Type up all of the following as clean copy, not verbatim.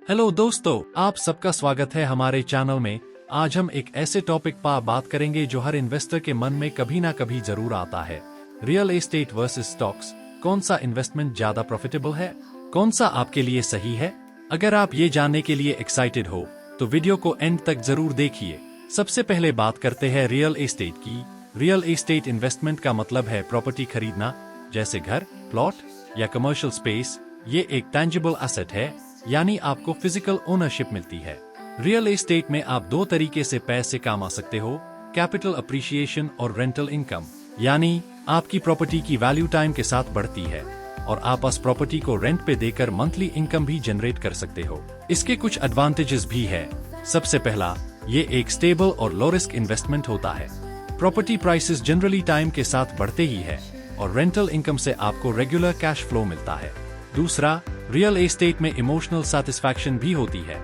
Hello दोस्तों, आप सबका स्वागत है हमारे चैनल में। आज हम एक ऐसे टॉपिक पर बात करेंगे जो हर इन्वेस्टर के मन में कभी ना कभी जरूर आता है। Real estate versus stocks. कौन सा इन्वेस्टमेंट ज्यादा प्रॉफिटेबल है, कौन सा आपके लिए सही है? अगर आप ये जानने के लिए एक्साइटेड हो तो वीडियो को एंड तक जरूर देखिए। सबसे पहले बात करते हैं रियल एस्टेट की। रियल एस्टेट इन्वेस्टमेंट का मतलब है प्रॉपर्टी खरीदना, जैसे घर, प्लॉट या कमर्शियल स्पेस। ये एक टैंजिबल एसेट है, यानी आपको फिजिकल ओनरशिप मिलती है। रियल एस्टेट में आप दो तरीके से पैसे कमा सकते हो, कैपिटल अप्रिशिएशन और रेंटल इनकम। यानी आपकी प्रॉपर्टी की वैल्यू टाइम के साथ बढ़ती है और आप उस प्रॉपर्टी को रेंट पे देकर मंथली इनकम भी जनरेट कर सकते हो। इसके कुछ एडवांटेजेस भी है। सबसे पहला, ये एक स्टेबल और लो रिस्क इन्वेस्टमेंट होता है। प्रॉपर्टी प्राइसेस जनरली टाइम के साथ बढ़ते ही है और रेंटल इनकम से आपको रेगुलर कैश फ्लो मिलता है। दूसरा, रियल एस्टेट में इमोशनल सैटिस्फैक्शन भी होती है।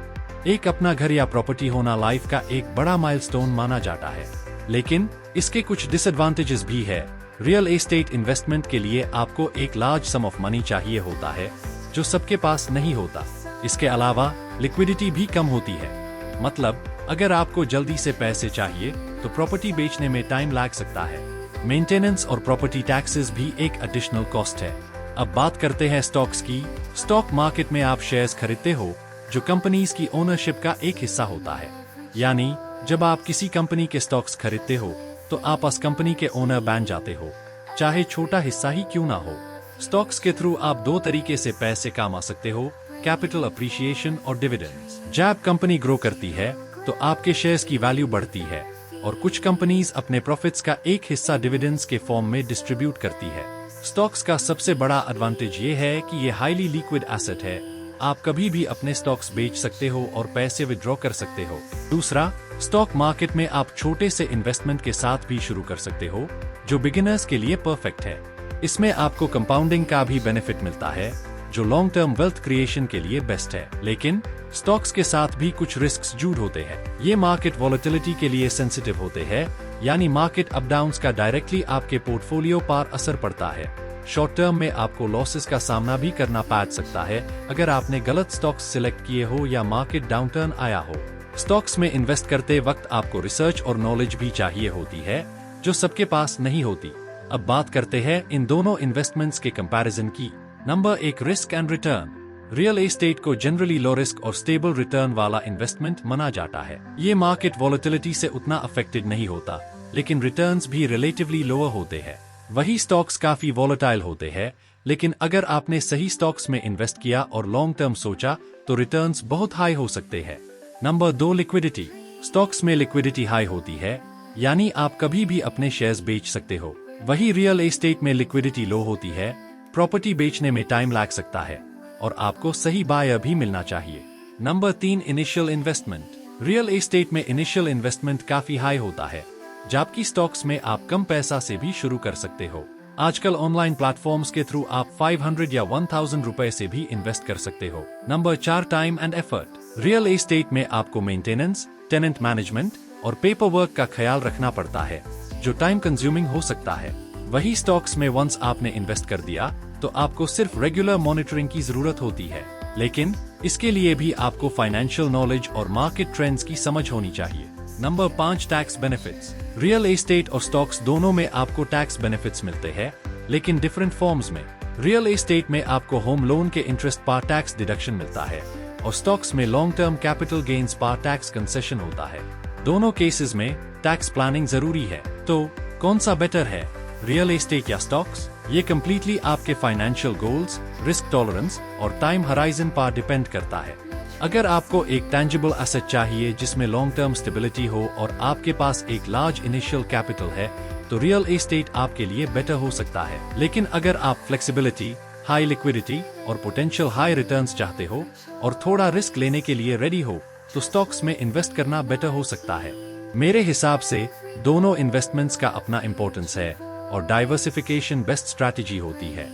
एक अपना घर या प्रॉपर्टी होना लाइफ का एक बड़ा माइलस्टोन माना जाता है। लेकिन इसके कुछ डिसएडवांटेजेस भी है। रियल एस्टेट इन्वेस्टमेंट के लिए आपको एक लार्ज सम ऑफ मनी चाहिए होता है, जो सबके पास नहीं होता। इसके अलावा लिक्विडिटी भी कम होती है। मतलब अगर आपको जल्दी से पैसे चाहिए तो प्रॉपर्टी बेचने में टाइम लग सकता है। मेंटेनेंस और प्रॉपर्टी टैक्सेस भी एक एडिशनल कॉस्ट है। अब बात करते हैं स्टॉक्स की। स्टॉक मार्केट में आप शेयर्स खरीदते हो, जो कंपनीज की ओनरशिप का एक हिस्सा होता है। यानी जब आप किसी कंपनी के स्टॉक्स खरीदते हो तो आप उस कंपनी के ओनर बन जाते हो, चाहे छोटा हिस्सा ही क्यों ना हो। स्टॉक्स के थ्रू आप दो तरीके से पैसे कमा सकते हो, कैपिटल अप्रिशिएशन और डिविडेंड्स। जब कंपनी ग्रो करती है तो आपके शेयर्स की वैल्यू बढ़ती है और कुछ कंपनीज अपने प्रॉफिट्स का एक हिस्सा डिविडेंड्स के फॉर्म में डिस्ट्रीब्यूट करती है। स्टॉक्स का सबसे बड़ा एडवांटेज ये है कि ये हाईली लिक्विड एसेट है। आप कभी भी अपने स्टॉक्स बेच सकते हो और पैसे विड्रॉ कर सकते हो। दूसरा, स्टॉक मार्केट में आप छोटे से इन्वेस्टमेंट के साथ भी शुरू कर सकते हो, जो बिगिनर्स के लिए परफेक्ट है। इसमें आपको कंपाउंडिंग का भी बेनिफिट मिलता है, जो लॉन्ग टर्म वेल्थ क्रिएशन के लिए बेस्ट है। लेकिन स्टॉक्स के साथ भी कुछ रिस्क जुड़ होते हैं। ये मार्केट वॉलेटिलिटी के लिए सेंसिटिव होते हैं, यानी मार्केट अप डाउन्स का डायरेक्टली आपके पोर्टफोलियो पर असर पड़ता है। शॉर्ट टर्म में आपको लॉसेस का सामना भी करना पड़ सकता है अगर आपने गलत स्टॉक्स सिलेक्ट किए हो या मार्केट डाउनटर्न आया हो। स्टॉक्स में इन्वेस्ट करते वक्त आपको रिसर्च और नॉलेज भी चाहिए होती है, जो सबके पास नहीं होती। अब बात करते हैं इन दोनों इन्वेस्टमेंट्स के कंपैरिजन की। Number 1, risk and return. Real estate को जनरली लो रिस्क और स्टेबल रिटर्न वाला इन्वेस्टमेंट माना जाता है। ये मार्केट वॉलेटिलिटी से उतना अफेक्टेड नहीं होता, लेकिन रिटर्न्स भी रिलेटिवली लोअर होते हैं। वही स्टॉक्स काफी वॉलेटाइल होते हैं, लेकिन अगर आपने सही स्टॉक्स में इन्वेस्ट किया और लॉन्ग टर्म सोचा तो रिटर्न्स बहुत हाई हो सकते हैं। Number 2, liquidity. स्टॉक्स में लिक्विडिटी हाई होती है, यानी आप कभी भी अपने शेयर्स बेच सकते हो। वही रियल एस्टेट में लिक्विडिटी लो होती है, प्रॉपर्टी बेचने में टाइम लग सकता है और आपको सही बायर भी मिलना चाहिए। Number 3, initial investment. Real estate में इनिशियल इन्वेस्टमेंट काफी हाई होता है, जबकि स्टॉक्स में आप कम पैसा से भी शुरू कर सकते हो। आजकल ऑनलाइन प्लेटफॉर्म्स के थ्रू आप 500 या 1000 रुपए से भी इन्वेस्ट कर सकते हो। Number 4, time and effort. Real estate में आपको मेंटेनेंस, टेनेंट मैनेजमेंट और पेपर वर्क का ख्याल रखना पड़ता है, जो टाइम कंज्यूमिंग हो सकता है। वही स्टॉक्स में वंस आपने इन्वेस्ट कर दिया तो आपको सिर्फ रेगुलर मॉनिटरिंग की जरूरत होती है, लेकिन इसके लिए भी आपको फाइनेंशियल नॉलेज और मार्केट ट्रेंड्स की समझ होनी चाहिए। Number 5, tax benefits. Real estate और स्टॉक्स दोनों में आपको टैक्स बेनिफिट्स मिलते हैं, लेकिन डिफरेंट फॉर्म्स में। रियल एस्टेट में आपको होम लोन के इंटरेस्ट पर टैक्स डिडक्शन मिलता है और स्टॉक्स में लॉन्ग टर्म कैपिटल गेन्स पर टैक्स कंसेशन होता है। दोनों केसेस में टैक्स प्लानिंग जरूरी है। तो कौन सा बेटर है, रियल एस्टेट या स्टॉक्स? ये कम्प्लीटली आपके फाइनेंशियल गोल्स, रिस्क टॉलरेंस और टाइम हराइजन पर डिपेंड करता है। अगर आपको एक टैंजिबल एसेट चाहिए जिसमें लॉन्ग टर्म स्टेबिलिटी हो और आपके पास एक लार्ज इनिशियल कैपिटल है, तो रियल एस्टेट आपके लिए बेटर हो सकता है। लेकिन अगर आप फ्लेक्सिबिलिटी, हाई लिक्विडिटी और पोटेंशियल हाई रिटर्न्स चाहते हो और थोड़ा रिस्क लेने के लिए रेडी हो, तो स्टॉक्स में इन्वेस्ट करना बेटर हो सकता है। मेरे हिसाब से दोनों इन्वेस्टमेंट्स का अपना इम्पोर्टेंस है और डाइवर्सिफिकेशन बेस्ट स्ट्रैटेजी होती है।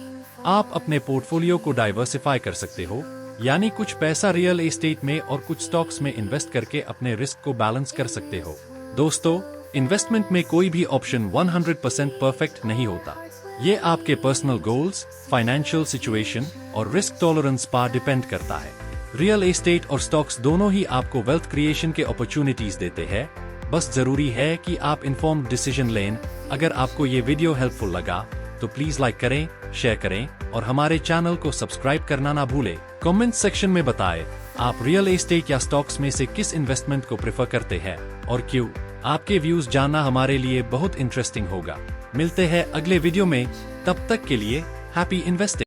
आप अपने पोर्टफोलियो को डाइवर्सिफाई कर सकते हो, यानी कुछ पैसा रियल एस्टेट में और कुछ स्टॉक्स में इन्वेस्ट करके अपने रिस्क को बैलेंस कर सकते हो। दोस्तों, इन्वेस्टमेंट में कोई भी ऑप्शन 100% परफेक्ट नहीं होता। ये आपके पर्सनल गोल्स, फाइनेंशियल सिचुएशन और रिस्क टॉलरेंस पर डिपेंड करता है। रियल एस्टेट और स्टॉक्स दोनों ही आपको वेल्थ क्रिएशन के अपॉर्चुनिटीज देते हैं। बस जरूरी है कि आप इन्फॉर्म्ड डिसीजन लें। अगर आपको ये वीडियो हेल्पफुल लगा तो प्लीज लाइक करें, शेयर करें और हमारे चैनल को सब्सक्राइब करना ना भूलें। कमेंट सेक्शन में बताएं आप रियल एस्टेट या स्टॉक्स में से किस इन्वेस्टमेंट को प्रेफर करते हैं और क्यों। आपके व्यूज जानना हमारे लिए बहुत इंटरेस्टिंग होगा। मिलते हैं अगले वीडियो में, तब तक के लिए हैप्पी इन्वेस्टिंग।